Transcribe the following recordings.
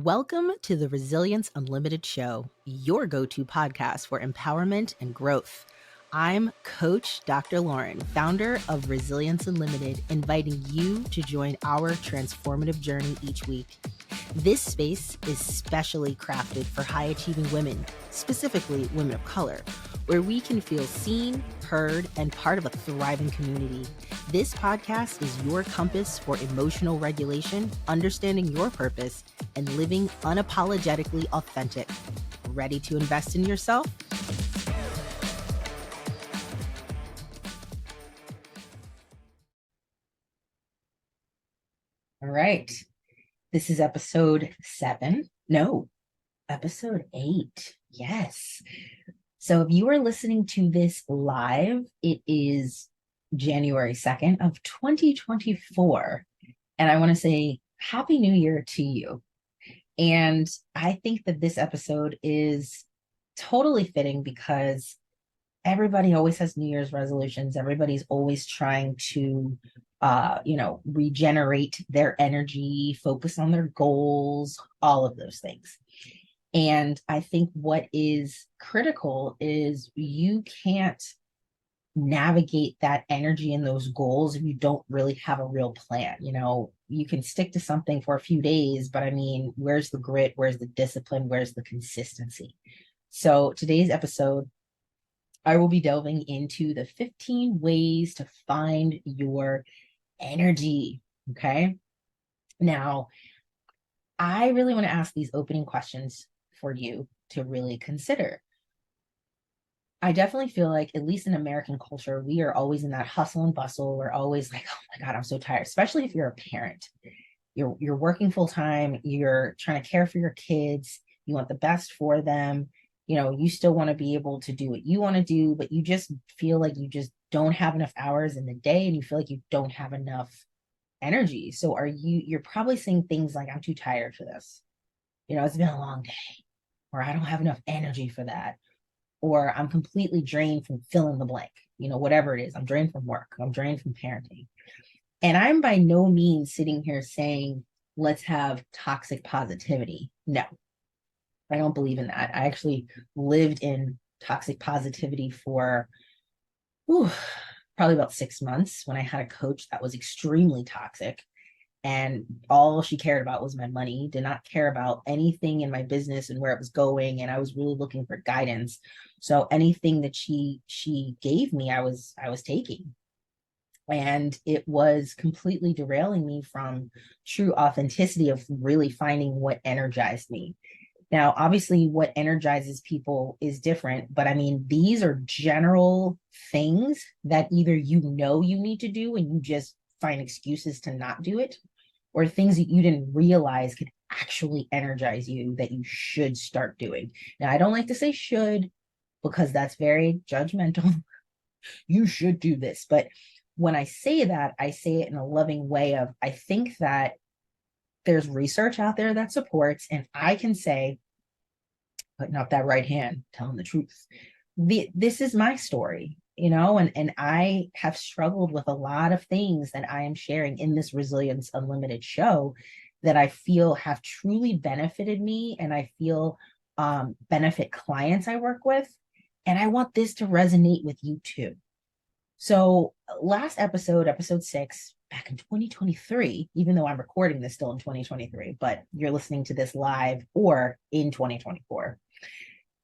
Welcome to the Resilience Unlimited Show, your go-to podcast for empowerment and growth. I'm Coach Dr. Lauren, founder of Resilience Unlimited, inviting you to join our transformative journey each week. This space is specially crafted for high-achieving women, specifically women of color, where we can feel seen, heard, and part of a thriving community. This podcast is your compass for emotional regulation, understanding your purpose, and living unapologetically authentic. Ready to invest in yourself? All right. This is episode 7. No, episode 8. Yes. So if you are listening to this live, it is January 2nd of 2024. And I want to say Happy New Year to you. And I think that this episode is totally fitting because everybody always has New Year's resolutions. Everybody's always trying to, regenerate their energy, focus on their goals, all of those things. And I think what is critical is you can't navigate that energy and those goals if you don't really have a real plan. You can stick to something for a few days, but I mean, where's the grit? Where's the discipline? Where's the consistency? So today's episode, I will be delving into the 15 ways to find your energy. Okay. Now, I really want to ask these opening questions for you to really consider. I definitely feel like, at least in American culture, we are always in that hustle and bustle. We're always like, oh my God, I'm so tired, especially if you're a parent. You're working full time, you're trying to care for your kids, you want the best for them. You still want to be able to do what you want to do, but you just feel like you just don't have enough hours in the day and you feel like you don't have enough energy. So you're probably saying things like, I'm too tired for this. It's been a long day, or I don't have enough energy for that, or I'm completely drained from fill in the blank, whatever it is. I'm drained from work. I'm drained from parenting. And I'm by no means sitting here saying, let's have toxic positivity. No, I don't believe in that. I actually lived in toxic positivity for probably about 6 months when I had a coach that was extremely toxic. And all she cared about was my money, did not care about anything in my business and where it was going. And I was really looking for guidance. So anything that she gave me, I was taking. And it was completely derailing me from true authenticity of really finding what energized me. Now, obviously, what energizes people is different, but I mean, these are general things that either you need to do and you just find excuses to not do it, or things that you didn't realize could actually energize you that you should start doing. Now, I don't like to say should because that's very judgmental. You should do this. But when I say that, I say it in a loving way of, I think that there's research out there that supports, and I can say, putting up that right hand, telling the truth. This is my story, and I have struggled with a lot of things that I am sharing in this Resilience Unlimited show that I feel have truly benefited me, and I feel benefit clients I work with. And I want this to resonate with you too. So last episode 6, back in 2023, even though I'm recording this still in 2023, but you're listening to this live or in 2024.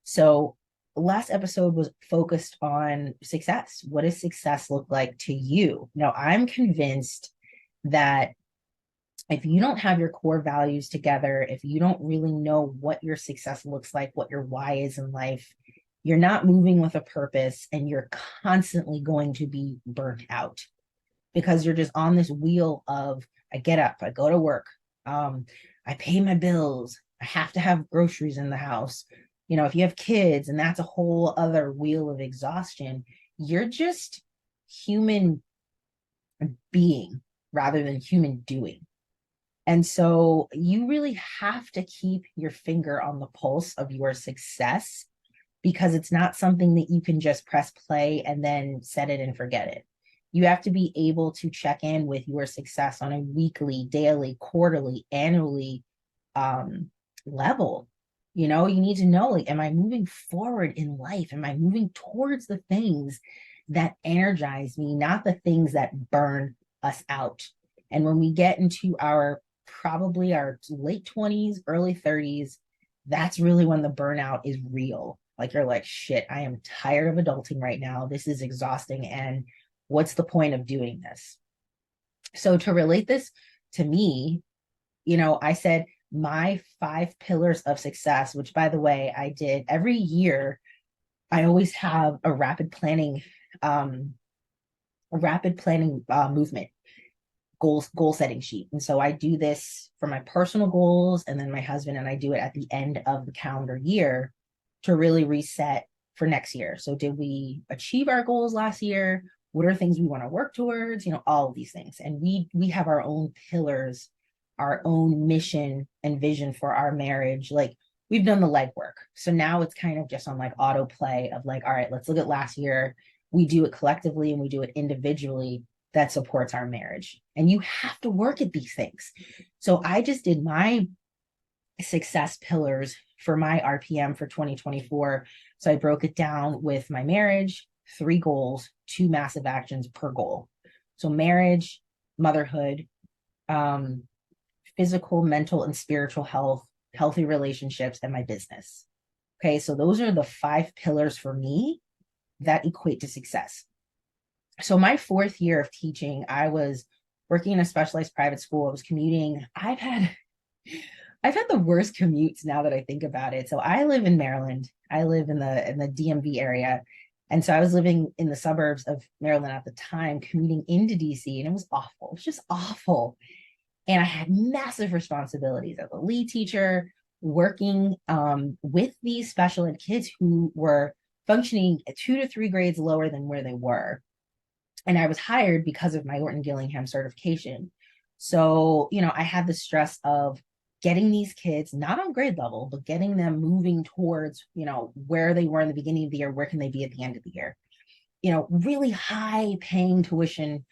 So last episode was focused on success. What does success look like to you? Now, I'm convinced that if you don't have your core values together, if you don't really know what your success looks like, what your why is in life, you're not moving with a purpose, and you're constantly going to be burnt out because you're just on this wheel of, I get up, I go to work, I pay my bills, I have to have groceries in the house. If you have kids, and that's a whole other wheel of exhaustion, you're just human being rather than human doing. And so you really have to keep your finger on the pulse of your success, because it's not something that you can just press play and then set it and forget it. You have to be able to check in with your success on a weekly, daily, quarterly, annually level. You know, you need to know, like, am I moving forward in life? Am I moving towards the things that energize me, not the things that burn us out? And when we get into probably our late 20s, early 30s, that's really when the burnout is real. Like, you're like, shit, I am tired of adulting right now. This is exhausting. And what's the point of doing this? So, to relate this to me, I said my 5 pillars of success, which, by the way, I did every year. I always have um, a rapid planning movement goal setting sheet. And so I do this for my personal goals, and then my husband and I do it at the end of the calendar year to really reset for next year. So did we achieve our goals last year? What are things we want to work towards? All of these things. And we have our own pillars, our own mission and vision for our marriage. Like, we've done the legwork. So now it's kind of just on like autoplay of like, all right, let's look at last year. We do it collectively and we do it individually that supports our marriage. And you have to work at these things. So I just did my success pillars for my RPM for 2024. So I broke it down with my marriage, 3 goals, 2 massive actions per goal. So marriage, motherhood, physical, mental, and spiritual health, healthy relationships, and my business. Okay, so those are the 5 pillars for me that equate to success. So my 4th year of teaching, I was working in a specialized private school. I was commuting. I've had the worst commutes now that I think about it. So I live in Maryland. I live in the DMV area. And so I was living in the suburbs of Maryland at the time, commuting into DC, and it was awful. It was just awful. And I had massive responsibilities as a lead teacher, working with these special ed kids who were functioning 2 to 3 grades lower than where they were. And I was hired because of my Orton Gillingham certification. So, I had the stress of getting these kids, not on grade level, but getting them moving towards, where they were in the beginning of the year, where can they be at the end of the year? Really high paying tuition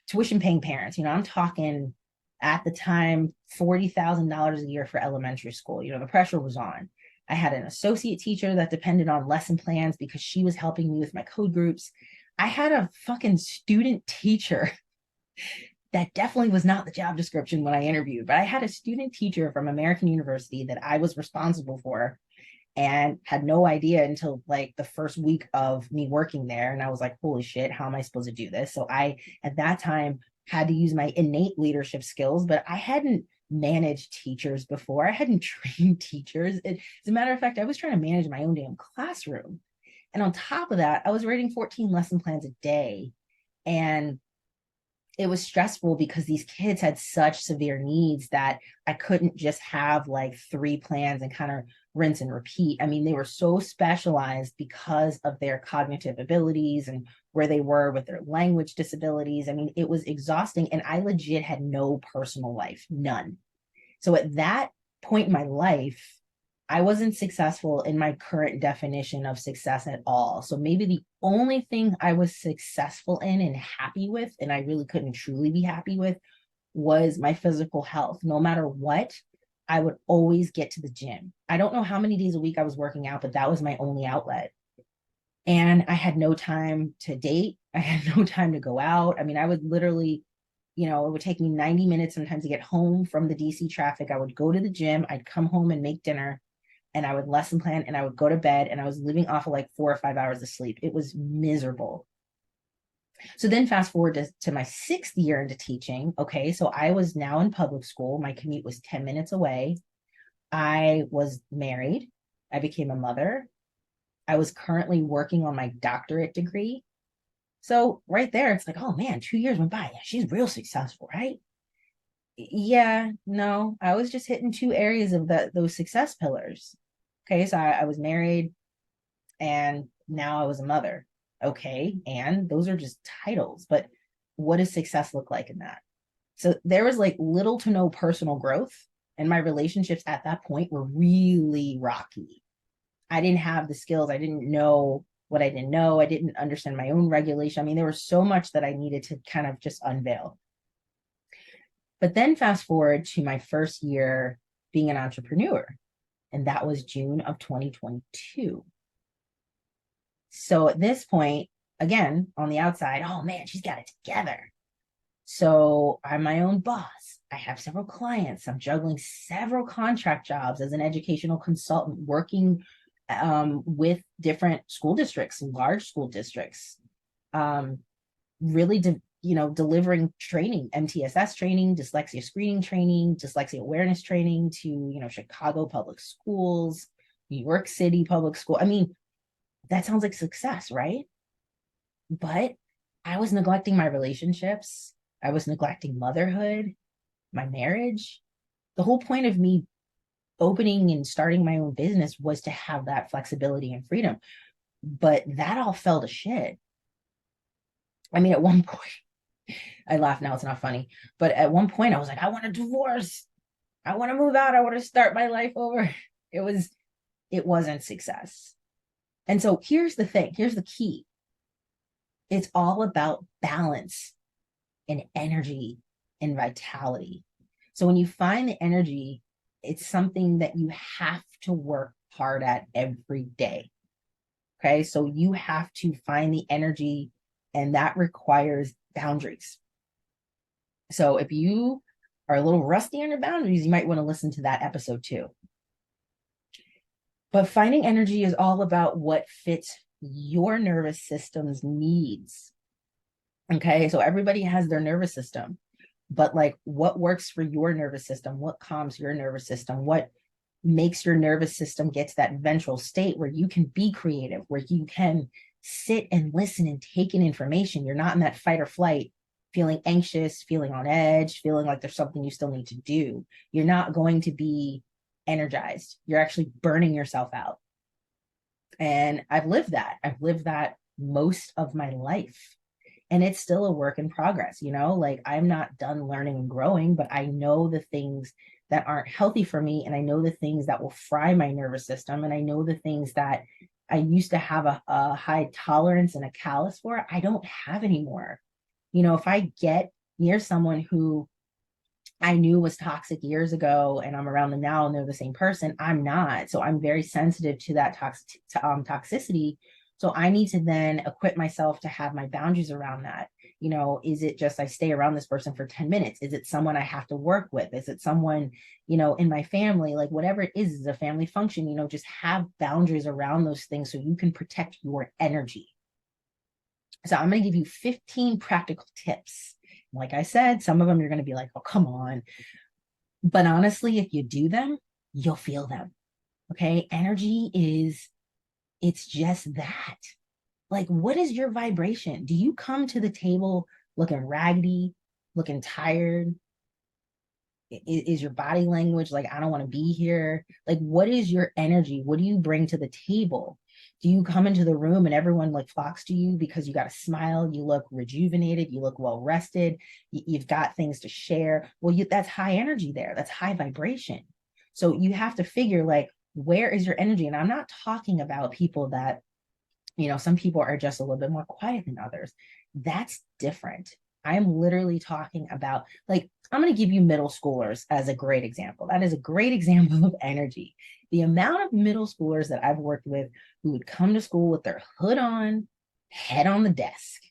paying parents. I'm talking at the time, $40,000 a year for elementary school. The pressure was on. I had an associate teacher that depended on lesson plans because she was helping me with my code groups. I had a fucking student teacher that definitely was not the job description when I interviewed, but I had a student teacher from American University that I was responsible for and had no idea until like the first week of me working there. And I was like, holy shit, how am I supposed to do this? So I, at that time, had to use my innate leadership skills, but I hadn't managed teachers before. I hadn't trained teachers. As a matter of fact, I was trying to manage my own damn classroom. And on top of that, I was writing 14 lesson plans a day. And it was stressful because these kids had such severe needs that I couldn't just have like 3 plans and kind of rinse and repeat. I mean, they were so specialized because of their cognitive abilities and where they were with their language disabilities. I mean, it was exhausting. And I legit had no personal life, none. So at that point in my life, I wasn't successful in my current definition of success at all. So maybe the only thing I was successful in and happy with, and I really couldn't truly be happy with, was my physical health. No matter what, I would always get to the gym. I don't know how many days a week I was working out, but that was my only outlet. And I had no time to date. I had no time to go out. I mean, I would literally, it would take me 90 minutes sometimes to get home from the DC traffic. I would go to the gym. I'd come home and make dinner, and I would lesson plan, and I would go to bed, and I was living off of like 4 or 5 hours of sleep. It was miserable. So then fast forward to my 6th year into teaching. Okay, so I was now in public school. My commute was 10 minutes away. I was married. I became a mother. I was currently working on my doctorate degree. So right there, it's like, oh man, 2 years went by. She's real successful, right? Yeah, no, I was just hitting 2 areas of those success pillars. Okay, so I was married and now I was a mother. Okay, and those are just titles, but what does success look like in that? So there was like little to no personal growth, and my relationships at that point were really rocky. I didn't have the skills. I didn't know what I didn't know. I didn't understand my own regulation. I mean, there was so much that I needed to kind of just unveil. But then fast forward to my first year being an entrepreneur. And that was June of 2022. So at this point, again, on the outside, oh man, she's got it together. So I'm my own boss. I have several clients. I'm juggling several contract jobs as an educational consultant, working with different school districts, large school districts, really, delivering training, MTSS training, dyslexia screening training, dyslexia awareness training to, Chicago public schools, New York City public school. I mean, that sounds like success, right? But I was neglecting my relationships. I was neglecting motherhood, my marriage. The whole point of me opening and starting my own business was to have that flexibility and freedom. But that all fell to shit. I mean, at one point, I laugh now, it's not funny. But at one point I was like, I want a divorce. I want to move out. I want to start my life over. It wasn't success. And so here's the thing. Here's the key. It's all about balance and energy and vitality. So when you find the energy, it's something that you have to work hard at every day. Okay. So you have to find the energy, and that requires boundaries. So if you are a little rusty on your boundaries, you might want to listen to that episode too. But finding energy is all about what fits your nervous system's needs. Okay, so everybody has their nervous system, but like what works for your nervous system, what calms your nervous system, what makes your nervous system get to that ventral state where you can be creative, where you can sit and listen and take in information. You're not in that fight or flight, feeling anxious, feeling on edge, feeling like there's something you still need to do. You're not going to be energized. You're actually burning yourself out. And I've lived that most of my life. And it's still a work in progress, like I'm not done learning and growing, but I know the things that aren't healthy for me. And I know the things that will fry my nervous system. And I know the things that I used to have a high tolerance and a callus for, I don't have anymore. If I get near someone who I knew was toxic years ago and I'm around them now and they're the same person, I'm not. So I'm very sensitive to that toxicity. So I need to then equip myself to have my boundaries around that. Is it just I stay around this person for 10 minutes? Is it someone I have to work with? Is it someone, in my family? Like whatever it is a family function, just have boundaries around those things so you can protect your energy. So I'm going to give you 15 practical tips. Like I said, some of them you're going to be like, oh, come on. But honestly, if you do them, you'll feel them. Okay. Energy it's just that. Like, what is your vibration? Do you come to the table looking raggedy, looking tired? Is your body language like, I don't want to be here? Like, what is your energy? What do you bring to the table? Do you come into the room and everyone like flocks to you because you got a smile, you look rejuvenated, you look well rested, you've got things to share? Well, that's high energy there. That's high vibration. So you have to figure like, where is your energy? And I'm not talking about people that, some people are just a little bit more quiet than others. That's different. I'm literally talking about like, I'm going to give you middle schoolers as a great example. That is a great example of energy. The amount of middle schoolers that I've worked with who would come to school with their hood on, head on the desk.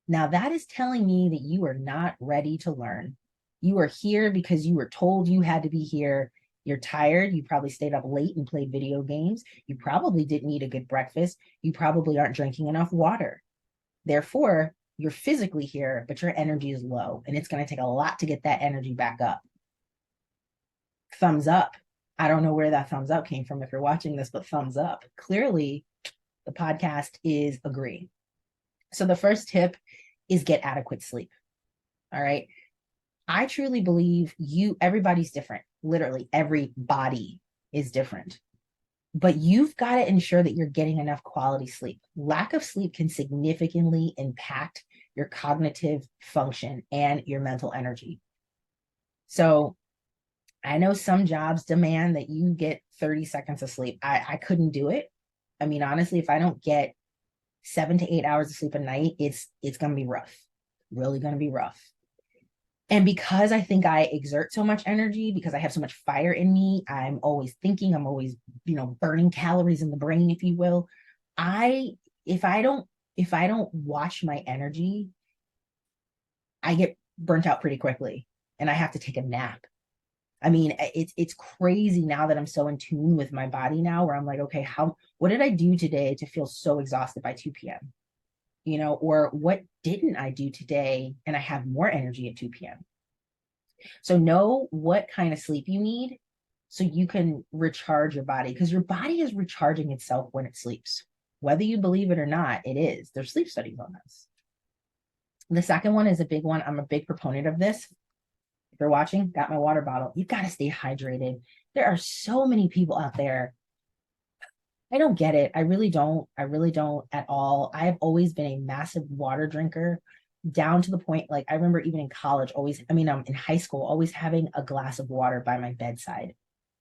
Now that is telling me that you are not ready to learn. You are here because you were told you had to be here. You're tired. You probably stayed up late and played video games. You probably didn't eat a good breakfast. You probably aren't drinking enough water. Therefore, you're physically here, but your energy is low, and it's going to take a lot to get that energy back up. Thumbs up. I don't know where that thumbs up came from if you're watching this, but thumbs up. Clearly, the podcast is agreeing. So the first tip is get adequate sleep. All right. I truly believe everybody's different. Literally, every body is different. But you've got to ensure that you're getting enough quality sleep. Lack of sleep can significantly impact your cognitive function and your mental energy. So I know some jobs demand that you get 30 seconds of sleep. I couldn't do it. I mean, honestly, if I don't get 7 to 8 hours of sleep a night, it's going to be rough. Really going to be rough. And because I think I exert so much energy, because I have so much fire in me, I'm always thinking, I'm always, burning calories in the brain, if you will. I, if I don't, if I don't watch my energy, I get burnt out pretty quickly and I have to take a nap. I mean, it's crazy now that I'm so in tune with my body now, where I'm like, okay, what did I do today to feel so exhausted by 2 p.m.? Or what didn't I do today and I have more energy at 2 p.m.? So know what kind of sleep you need so you can recharge your body, because your body is recharging itself when it sleeps. Whether you believe it or not, it is. There's sleep studies on this. The second one is a big one. I'm a big proponent of this. If you're watching, got my water bottle. You got to stay hydrated. There are so many people out there. I don't get it. I really don't. I really don't at all. I have always been a massive water drinker, down to the point, like I remember even in college, in high school, always having a glass of water by my bedside.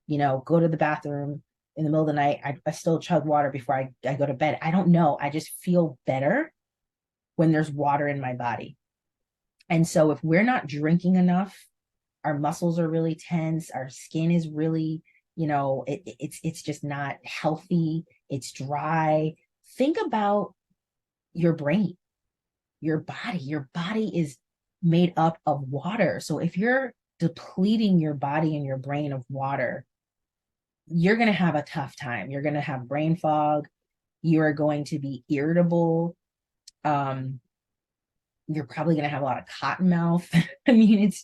Go to the bathroom in the middle of the night. I still chug water before I go to bed. I don't know. I just feel better when there's water in my body. And so if we're not drinking enough, our muscles are really tense, our skin is really, it's just not healthy, it's dry. Think about your brain, your body is made up of water. So if you're depleting your body and your brain of water, you're going to have a tough time. You're going to have brain fog, you're going to be irritable, you're probably going to have a lot of cotton mouth. I mean, it's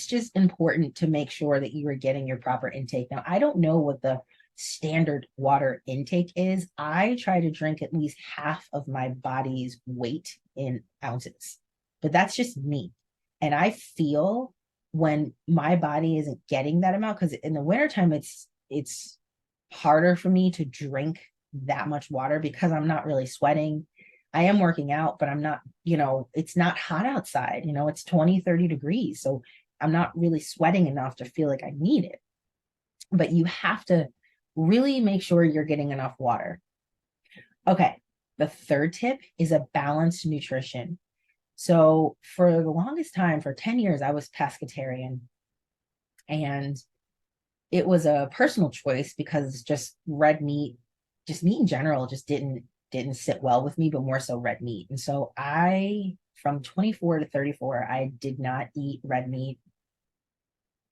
just important to make sure that you are getting your proper intake. Now, I don't know what the standard water intake is. I try to drink at least half of my body's weight in ounces, but that's just me. And I feel when my body isn't getting that amount, because in the wintertime, it's harder for me to drink that much water because I'm not really sweating. I am working out, but I'm not, it's not hot outside, it's 20, 30 degrees. So I'm not really sweating enough to feel like I need it. But you have to really make sure you're getting enough water. Okay. The third tip is a balanced nutrition. So for the longest time, for 10 years, I was pescatarian. And it was a personal choice because just red meat, just meat in general, just didn't sit well with me, but more so red meat. And so from 24 to 34, I did not eat red meat.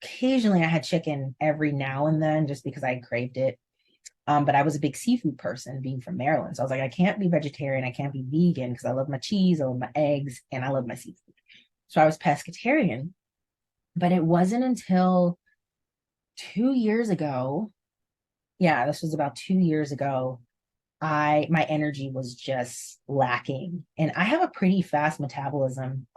Occasionally I had chicken every now and then just because I craved it. But I was a big seafood person being from Maryland. So I was like, I can't be vegetarian. I can't be vegan because I love my cheese, I love my eggs, and I love my seafood. So I was pescatarian. But it wasn't until 2 years ago. Yeah, this was about 2 years ago. My energy was just lacking. And I have a pretty fast metabolism,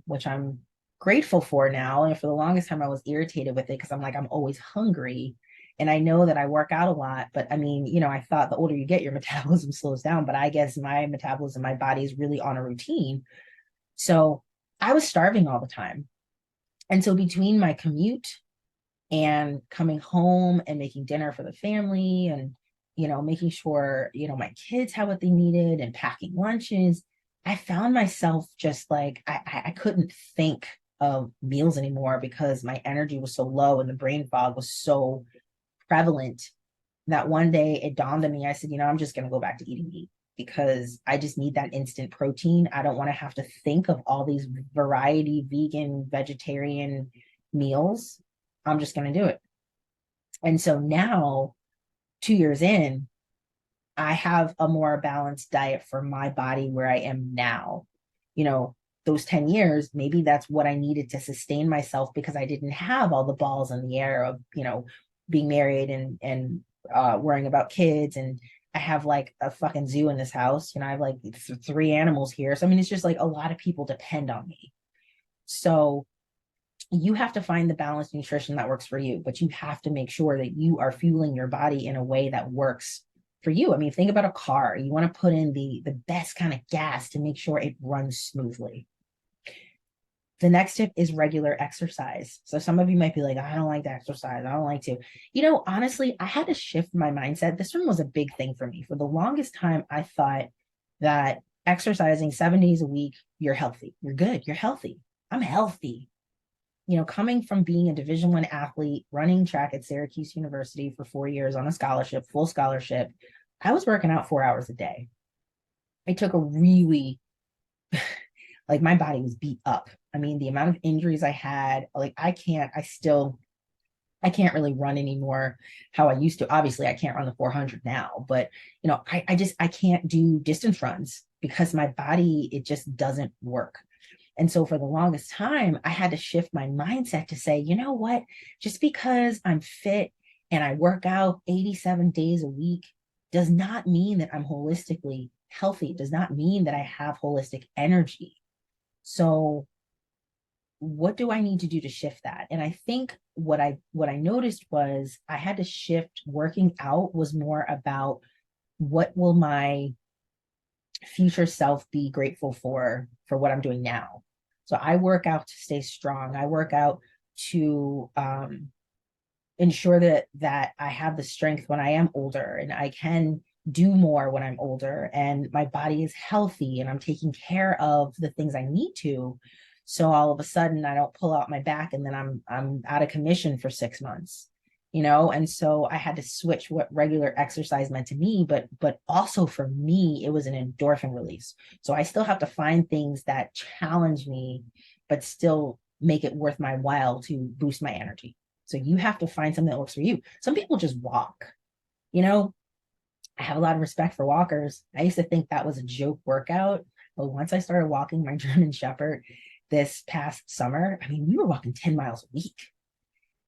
which I'm grateful for now. And for the longest time, I was irritated with it because I'm always hungry. And I know that I work out a lot, but I mean, I thought the older you get, your metabolism slows down. But I guess my metabolism, my body is really on a routine. So I was starving all the time. And so between my commute and coming home and making dinner for the family and making sure my kids had what they needed and packing lunches, I found myself just like I couldn't think of meals anymore because my energy was so low and the brain fog was so prevalent that one day it dawned on me. I said, I'm just going to go back to eating meat because I just need that instant protein. I don't want to have to think of all these variety vegan, vegetarian meals. I'm just going to do it. And so now, 2 years in, I have a more balanced diet for my body where I am now. Those 10 years, maybe that's what I needed to sustain myself because I didn't have all the balls in the air of, being married and worrying about kids. And I have like a fucking zoo in this house. I have like 3 animals here. So, I mean, it's just like a lot of people depend on me. So you have to find the balanced nutrition that works for you, but you have to make sure that you are fueling your body in a way that works for you. I mean, think about a car. You want to put in the best kind of gas to make sure it runs smoothly. The next tip is regular exercise. So some of you might be like, I don't like to exercise. I don't like to. Honestly, I had to shift my mindset. This one was a big thing for me. For the longest time, I thought that exercising 7 days a week, you're healthy. You're good. You're healthy. I'm healthy. coming from being a Division I athlete, running track at Syracuse University for 4 years on a scholarship, full scholarship, I was working out 4 hours a day. I took a really, like, my body was beat up. I mean, the amount of injuries I had, like, I can't really run anymore how I used to. Obviously, I can't run the 400 now, but I can't do distance runs because my body, it just doesn't work. And so for the longest time, I had to shift my mindset to say, you know what, just because I'm fit and I work out 87 days a week does not mean that I'm holistically healthy. It does not mean that I have holistic energy. So what do I need to do to shift that? And I think what I noticed was I had to shift. Working out was more about, what will my future self be grateful for what I'm doing now. So I work out to stay strong. I work out to ensure that I have the strength when I am older, and I can do more when I'm older, and my body is healthy, and I'm taking care of the things I need to. So all of a sudden I don't pull out my back and then I'm out of commission for 6 months. And so I had to switch what regular exercise meant to me, but also for me, it was an endorphin release. So I still have to find things that challenge me, but still make it worth my while to boost my energy. So you have to find something that works for you. Some people just walk. you know I have a lot of respect for walkers. I used to think that was a joke workout, but once I started walking my German Shepherd this past summer, I mean, we were walking 10 miles a week,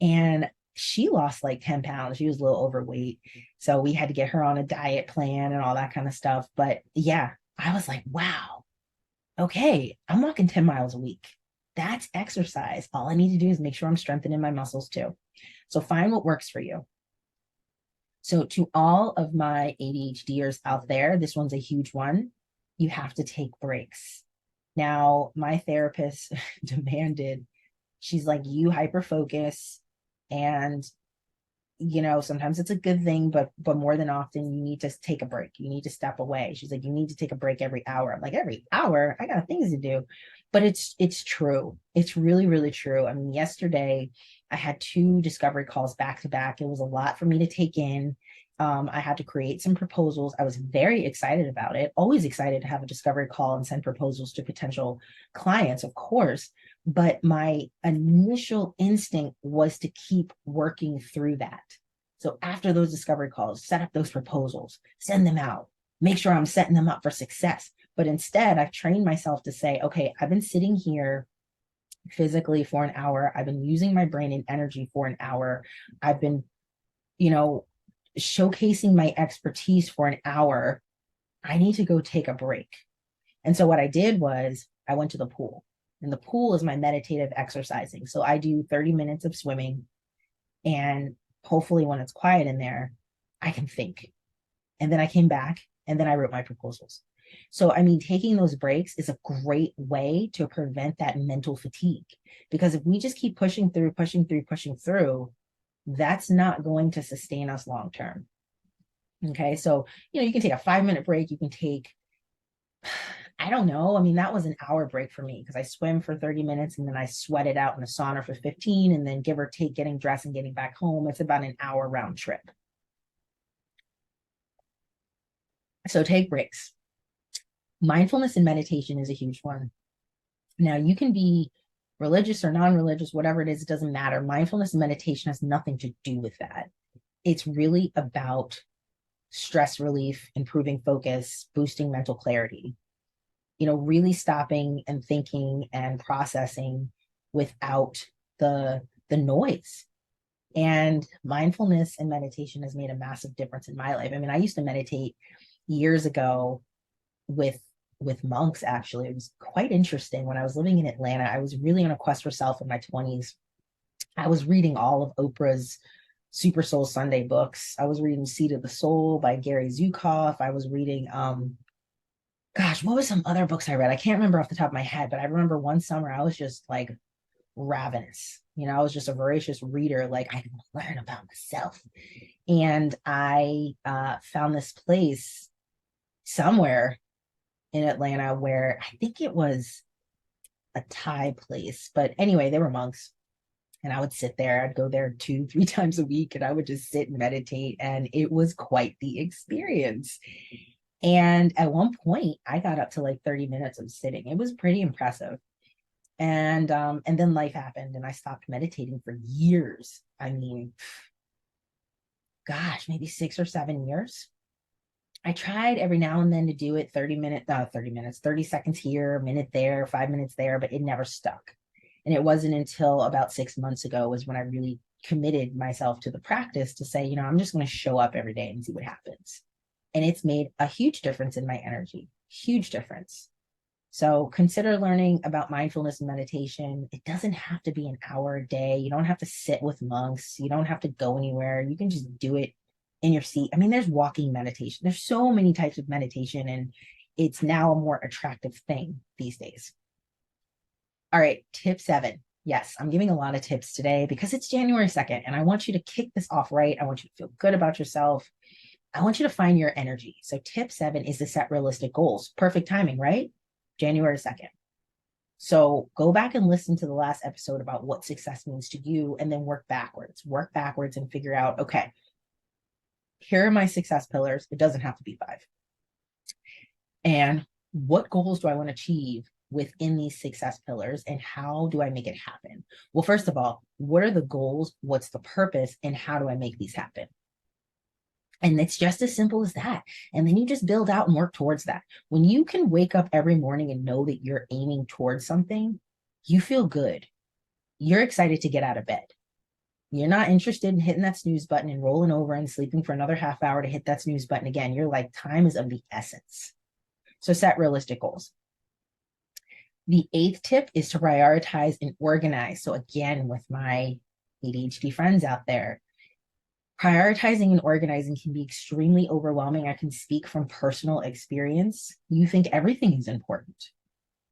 and she lost like 10 pounds. She was a little overweight. So we had to get her on a diet plan and all that kind of stuff. But yeah, I was like, wow, okay, I'm walking 10 miles a week. That's exercise. All I need to do is make sure I'm strengthening my muscles too. So find what works for you. So to all of my ADHDers out there, this one's a huge one. You have to take breaks. Now, my therapist demanded, she's like, you hyper focus, and sometimes it's a good thing, but more than often you need to take a break. You need to step away. She's like, you need to take a break every hour. I'm like, every hour? I got things to do. But it's true. It's really, really true. I mean, yesterday I had 2 discovery calls back to back. It was a lot for me to take in. I had to create some proposals. I was very excited about it. Always excited to have a discovery call and send proposals to potential clients, of course. But my initial instinct was to keep working through that. So after those discovery calls, set up those proposals, send them out, make sure I'm setting them up for success. But instead, I've trained myself to say, okay, I've been sitting here physically for an hour. I've been using my brain and energy for an hour. I've been, showcasing my expertise for an hour. I need to go take a break. And so what I did was I went to the pool, and the pool is my meditative exercising. So I do 30 minutes of swimming, and hopefully when it's quiet in there, I can think. And then I came back, and then I wrote my proposals. So, I mean, taking those breaks is a great way to prevent that mental fatigue, because if we just keep pushing through, that's not going to sustain us long term. Okay. So, you can take a 5-minute break. You can take, I don't know. I mean, that was an hour break for me because I swim for 30 minutes and then I sweat it out in the sauna for 15, and then give or take getting dressed and getting back home, it's about an hour round trip. So take breaks. Mindfulness and meditation is a huge one. Now, you can be religious or non-religious, whatever it is, it doesn't matter. Mindfulness and meditation has nothing to do with that. It's really about stress relief, improving focus, boosting mental clarity. Really stopping and thinking and processing without the noise. And mindfulness and meditation has made a massive difference in my life. I mean, I used to meditate years ago with monks. Actually, it was quite interesting. When I was living in Atlanta, I was really on a quest for self in my 20s. I was reading all of Oprah's Super Soul Sunday books. I was reading Seed of the Soul by Gary Zukav. I was reading what was some other books I read? I can't remember off the top of my head, but I remember one summer I was just like ravenous. I was just a voracious reader. Like, I can learn about myself. And I found this place somewhere in Atlanta where I think it was a Thai place. But anyway, they were monks. And I would sit there, I'd go there 2, 3 times a week, and I would just sit and meditate. And it was quite the experience. And at one point, I got up to like 30 minutes of sitting. It was pretty impressive. And then life happened and I stopped meditating for years. I mean, gosh, maybe 6 or 7 years. I tried every now and then to do it 30 minutes, 30 seconds here, a minute there, 5 minutes there, but it never stuck. And it wasn't until about 6 months ago was when I really committed myself to the practice to say, I'm just going to show up every day and see what happens. And it's made a huge difference in my energy, huge difference. So consider learning about mindfulness and meditation. It doesn't have to be an hour a day. You don't have to sit with monks. You don't have to go anywhere. You can just do it in your seat. I mean, there's walking meditation. There's so many types of meditation, and it's now a more attractive thing these days. All right, tip 7. Yes, I'm giving a lot of tips today because it's January 2nd, and I want you to kick this off right. I want you to feel good about yourself. I want you to find your energy. So tip 7 is to set realistic goals. Perfect timing, right? January 2nd. So go back and listen to the last episode about what success means to you, and then work backwards and figure out, okay, here are my success pillars. It doesn't have to be 5. And what goals do I want to achieve within these success pillars, and how do I make it happen? Well, first of all, what are the goals? What's the purpose? And how do I make these happen? And it's just as simple as that. And then you just build out and work towards that. When you can wake up every morning and know that you're aiming towards something, you feel good. You're excited to get out of bed. You're not interested in hitting that snooze button and rolling over and sleeping for another half hour to hit that snooze button again. You're like, time is of the essence. So set realistic goals. The 8th tip is to prioritize and organize. So again, with my ADHD friends out there, prioritizing and organizing can be extremely overwhelming. I can speak from personal experience. You think everything is important.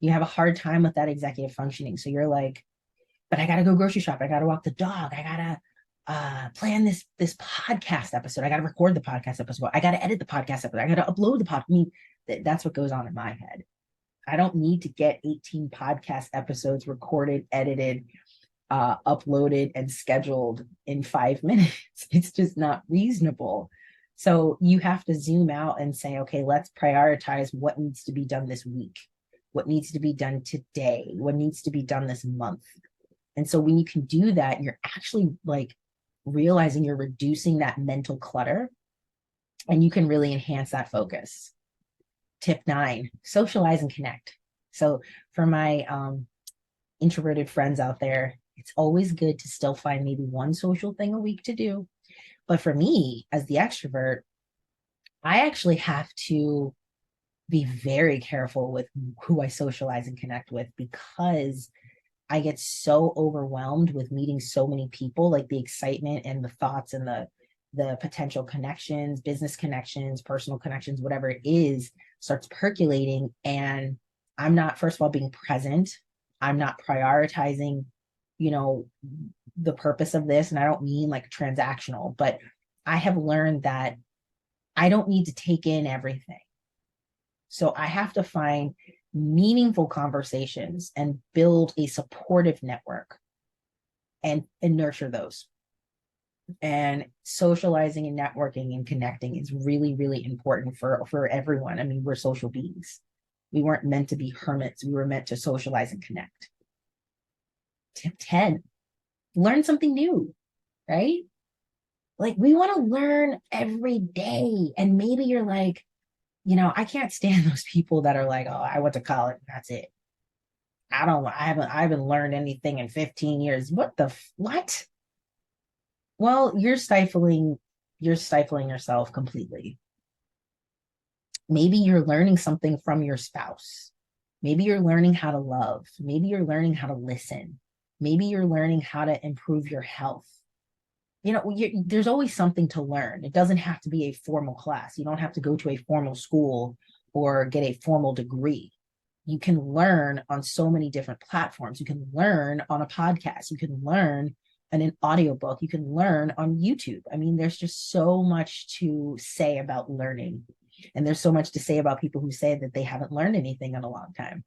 You have a hard time with that executive functioning. So you're like, but I got to go grocery shop. I got to walk the dog. I got to plan this podcast episode. I got to record the podcast episode. I got to edit the podcast episode. I got to upload the podcast. I mean, that's what goes on in my head. I don't need to get 18 podcast episodes recorded, edited, uploaded, and scheduled in 5 minutes. It's just not reasonable. So you have to zoom out and say, okay, let's prioritize what needs to be done this week, what needs to be done today, what needs to be done this month. And so when you can do that, you're actually like realizing you're reducing that mental clutter, and you can really enhance that focus. Tip 9, socialize and connect. So for my introverted friends out there, it's always good to still find maybe one social thing a week to do. But for me, as the extrovert, I actually have to be very careful with who I socialize and connect with, because I get so overwhelmed with meeting so many people, like the excitement and the thoughts and the potential connections, business connections, personal connections, whatever it is, starts percolating. And I'm not, first of all, being present. I'm not prioritizing, the purpose of this. And I don't mean like transactional, but I have learned that I don't need to take in everything. So I have to find meaningful conversations and build a supportive network and nurture those. And socializing and networking and connecting is really, really important for everyone. I mean, we're social beings. We weren't meant to be hermits. We were meant to socialize and connect. Tip 10, learn something new, right? Like, we want to learn every day. And maybe you're like, I can't stand those people that are like, oh, I went to college, that's it. I haven't learned anything in 15 years. What? Well, you're stifling yourself completely. Maybe you're learning something from your spouse. Maybe you're learning how to love. Maybe you're learning how to listen. Maybe you're learning how to improve your health. There's always something to learn. It doesn't have to be a formal class. You don't have to go to a formal school or get a formal degree. You can learn on so many different platforms. You can learn on a podcast. You can learn in an audiobook. You can learn on YouTube. I mean, there's just so much to say about learning. And there's so much to say about people who say that they haven't learned anything in a long time.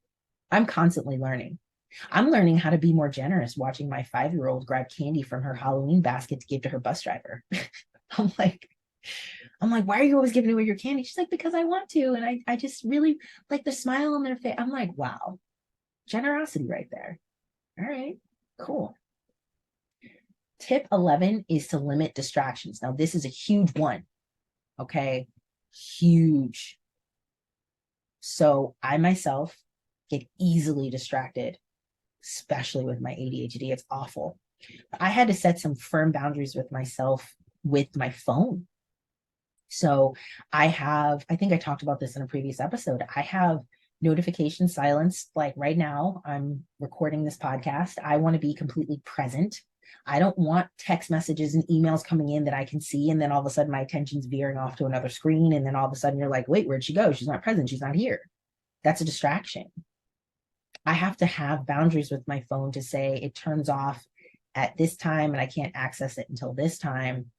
I'm constantly learning. I'm learning how to be more generous watching my 5-year-old grab candy from her Halloween basket to give to her bus driver. I'm like, why are you always giving away your candy? She's like, because I want to. And I just really like the smile on their face. I'm like, wow, generosity right there. All right, cool. Tip 11 is to limit distractions. Now, this is a huge one. Okay, huge. So I myself get easily distracted, especially with my ADHD. It's awful. I had to set some firm boundaries with myself with my phone. So I think I talked about this in a previous episode. I have notification silence. Like right now, I'm recording this podcast. I want to be completely present. I don't want text messages and emails coming in that I can see. And then all of a sudden my attention's veering off to another screen. And then all of a sudden you're like, wait, where'd she go? She's not present. She's not here. That's a distraction. I have to have boundaries with my phone to say it turns off at this time and I can't access it until this time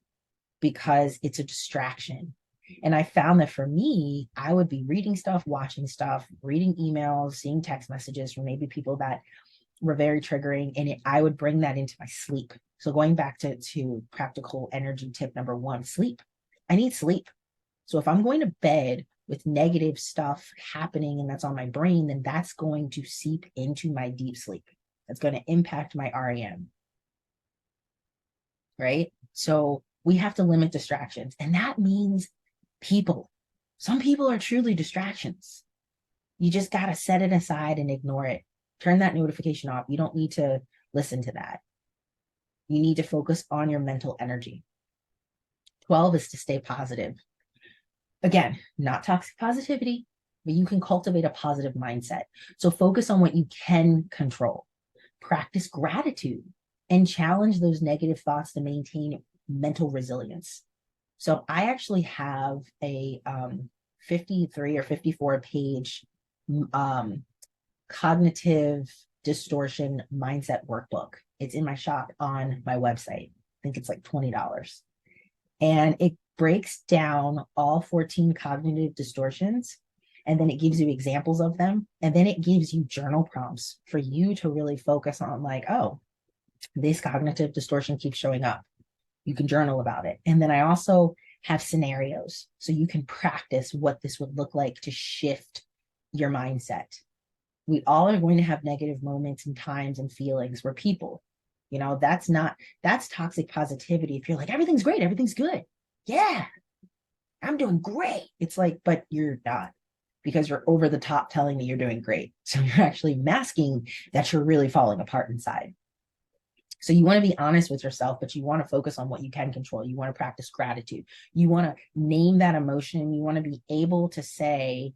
because it's a distraction. And I found that for me, I would be reading stuff, watching stuff, reading emails, seeing text messages from maybe people that were very triggering, and I would bring that into my sleep. So going back to practical energy tip number 1, sleep. I need sleep. So if I'm going to bed with negative stuff happening and that's on my brain, then that's going to seep into my deep sleep. That's going to impact my REM. Right? So we have to limit distractions. And that means people. Some people are truly distractions. You just got to set it aside and ignore it. Turn that notification off. You don't need to listen to that. You need to focus on your mental energy. 12 is to stay positive. Again, not toxic positivity, but you can cultivate a positive mindset. So focus on what you can control. Practice gratitude and challenge those negative thoughts to maintain mental resilience. So I actually have a 53 or 54 page cognitive distortion mindset workbook. It's in my shop on my website. I think it's like $20. And it breaks down all 14 cognitive distortions, and then it gives you examples of them. And then it gives you journal prompts for you to really focus on, like, oh, this cognitive distortion keeps showing up. You can journal about it. And then I also have scenarios so you can practice what this would look like to shift your mindset. We all are going to have negative moments and times and feelings. We're people. That's toxic positivity. If you're like, everything's great, everything's good. Yeah, I'm doing great. It's like, but you're not, because you're over the top telling me you're doing great. So you're actually masking that you're really falling apart inside. So you want to be honest with yourself, but you want to focus on what you can control. You want to practice gratitude. You want to name that emotion. You want to be able to say,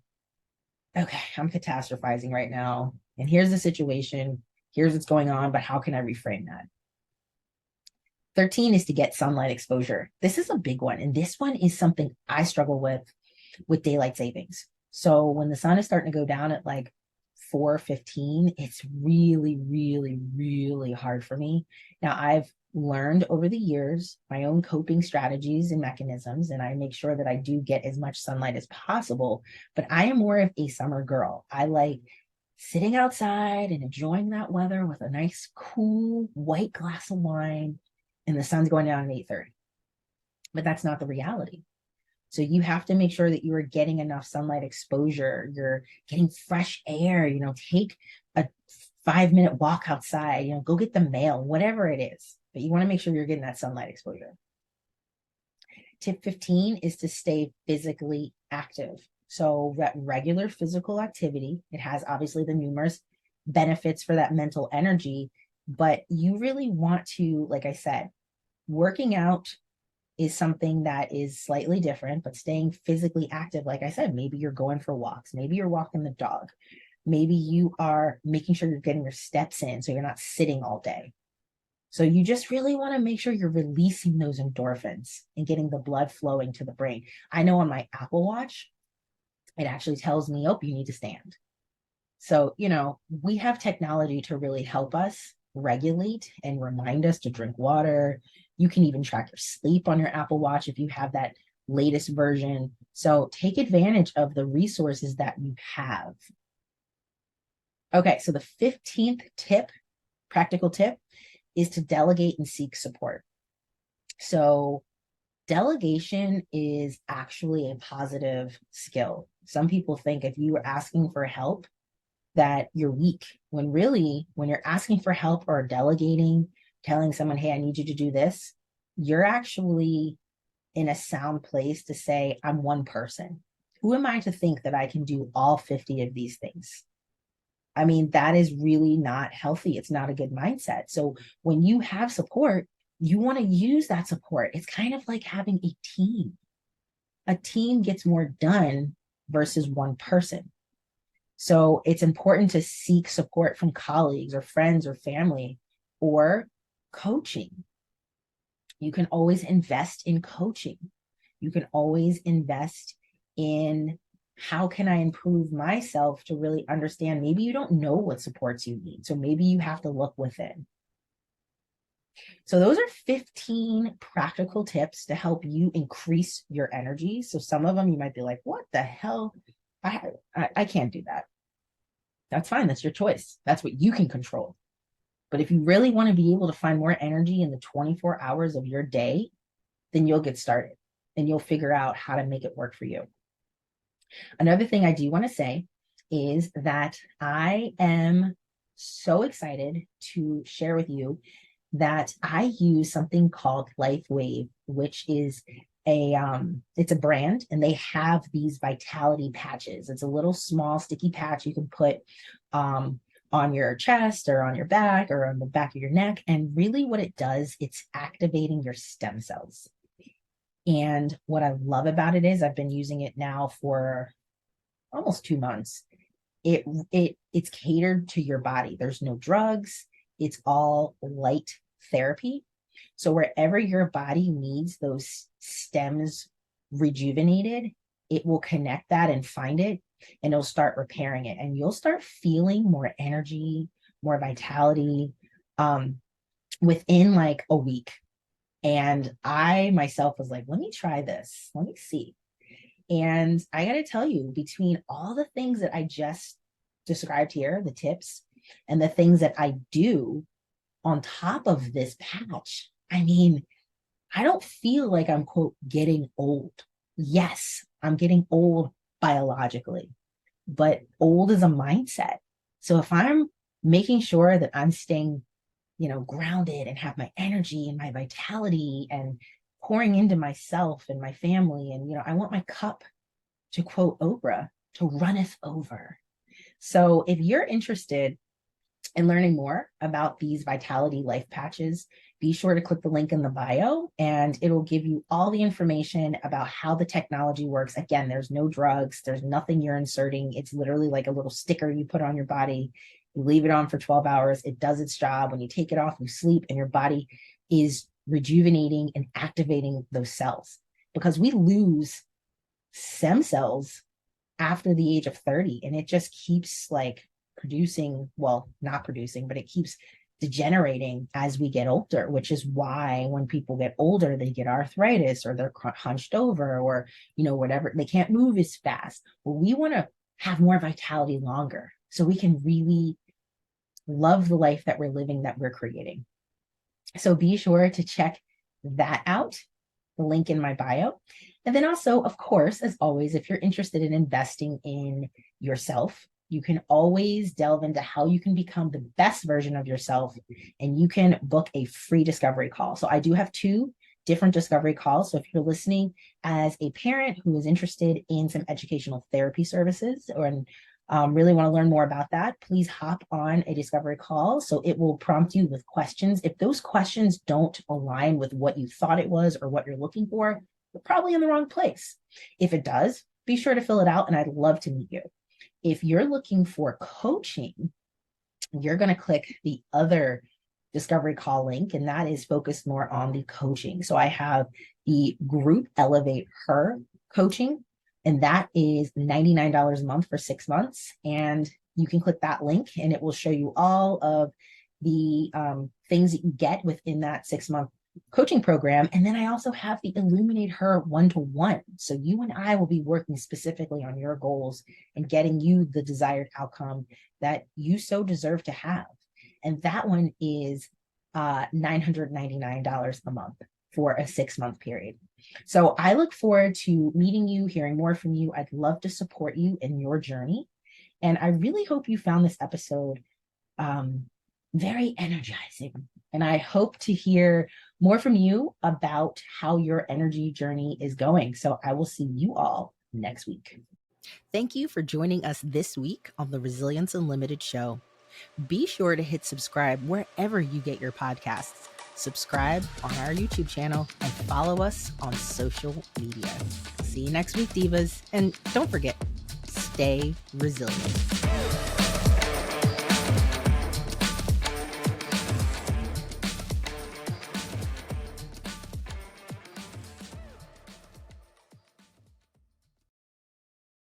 okay, I'm catastrophizing right now, and here's the situation. Here's what's going on, but how can I reframe that? 13 is to get sunlight exposure. This is a big one. And this one is something I struggle with daylight savings. So when the sun is starting to go down at like 4:15, it's really, really, really hard for me. Now, I've learned over the years my own coping strategies and mechanisms, and I make sure that I do get as much sunlight as possible. But I am more of a summer girl. I like sitting outside and enjoying that weather with a nice, cool, white glass of wine, and the sun's going down at 8:30. But that's not the reality. So you have to make sure that you are getting enough sunlight exposure. You're getting fresh air, take a 5-minute walk outside, go get the mail, whatever it is. But you want to make sure you're getting that sunlight exposure. Tip 15 is to stay physically active. So regular physical activity, it has obviously the numerous benefits for that mental energy, but you really want to, like I said, working out is something that is slightly different, but staying physically active, like I said, maybe you're going for walks, maybe you're walking the dog, maybe you are making sure you're getting your steps in so you're not sitting all day. So you just really want to make sure you're releasing those endorphins and getting the blood flowing to the brain. I know on my Apple Watch, it actually tells me, oh, you need to stand. So, we have technology to really help us regulate and remind us to drink water. You can even track your sleep on your Apple Watch if you have that latest version. So take advantage of the resources that you have. Okay, so the 15th tip, practical tip, is to delegate and seek support. So delegation is actually a positive skill. Some people think if you are asking for help that you're weak, when really, when you're asking for help or delegating, telling someone, hey, I need you to do this, you're actually in a sound place to say, I'm one person. Who am I to think that I can do all 50 of these things? I mean, that is really not healthy. It's not a good mindset. So when you have support, you want to use that support. It's kind of like having a team. A team gets more done versus one person. So it's important to seek support from colleagues or friends or family or coaching. You can always invest in coaching. You can always invest in how can I improve myself to really understand. Maybe you don't know what supports you need. So maybe you have to look within. So those are 15 practical tips to help you increase your energy. So some of them you might be like, what the hell? I can't do that. That's fine. That's your choice. That's what you can control. But if you really want to be able to find more energy in the 24 hours of your day, then you'll get started and you'll figure out how to make it work for you. Another thing I do want to say is that I am so excited to share with you that I use something called LifeWave, which is it's a brand, and they have these vitality patches. It's a little small sticky patch you can put on your chest or on your back or on the back of your neck. And really what it does, it's activating your stem cells. And what I love about it is I've been using it now for almost 2 months. It's catered to your body. There's no drugs. It's all light therapy. So wherever your body needs those stems rejuvenated, it will connect that and find it, and it'll start repairing it. And you'll start feeling more energy, more vitality within like a week. And I myself was like, let me try this. Let me see. And I got to tell you, between all the things that I just described here, the tips, and the things that I do on top of this patch, I mean, I don't feel like I'm, quote, getting old. Yes, I'm getting old biologically, but old is a mindset. So if I'm making sure that I'm staying, grounded and have my energy and my vitality and pouring into myself and my family, and, I want my cup, to quote Oprah, to runneth over. So if you're interested in learning more about these vitality life patches, be sure to click the link in the bio and it'll give you all the information about how the technology works. Again, there's no drugs, there's nothing you're inserting. It's literally like a little sticker you put on your body. You leave it on for 12 hours. It does its job. When you take it off, you sleep and your body is rejuvenating and activating those cells, because we lose stem cells after the age of 30, and it just keeps like producing, well, not producing, but it keeps degenerating as we get older, which is why when people get older, they get arthritis or they're hunched over or, whatever, they can't move as fast. Well, we want to have more vitality longer so we can really love the life that we're living, that we're creating. So be sure to check that out, the link in my bio. And then also, of course, as always, if you're interested in investing in yourself, you can always delve into how you can become the best version of yourself, and you can book a free discovery call. So I do have 2 different discovery calls. So if you're listening as a parent who is interested in some educational therapy services or really want to learn more about that, please hop on a discovery call. So it will prompt you with questions. If those questions don't align with what you thought it was or what you're looking for, you're probably in the wrong place. If it does, be sure to fill it out and I'd love to meet you. If you're looking for coaching, you're going to click the other discovery call link, and that is focused more on the coaching. So I have the group Elevate Her coaching, and that is $99 a month for 6 months. And you can click that link and it will show you all of the things that you get within that 6-month coaching program. And then I also have the Illuminate Her one-to-one. So you and I will be working specifically on your goals and getting you the desired outcome that you so deserve to have. And that one is $999 a month for a 6-month period. So I look forward to meeting you, hearing more from you. I'd love to support you in your journey. And I really hope you found this episode very energizing. And I hope to hear more from you about how your energy journey is going. So I will see you all next week. Thank you for joining us this week on the Resilience Unlimited show. Be sure to hit subscribe wherever you get your podcasts. Subscribe on our YouTube channel and follow us on social media. See you next week, divas. And don't forget, stay resilient.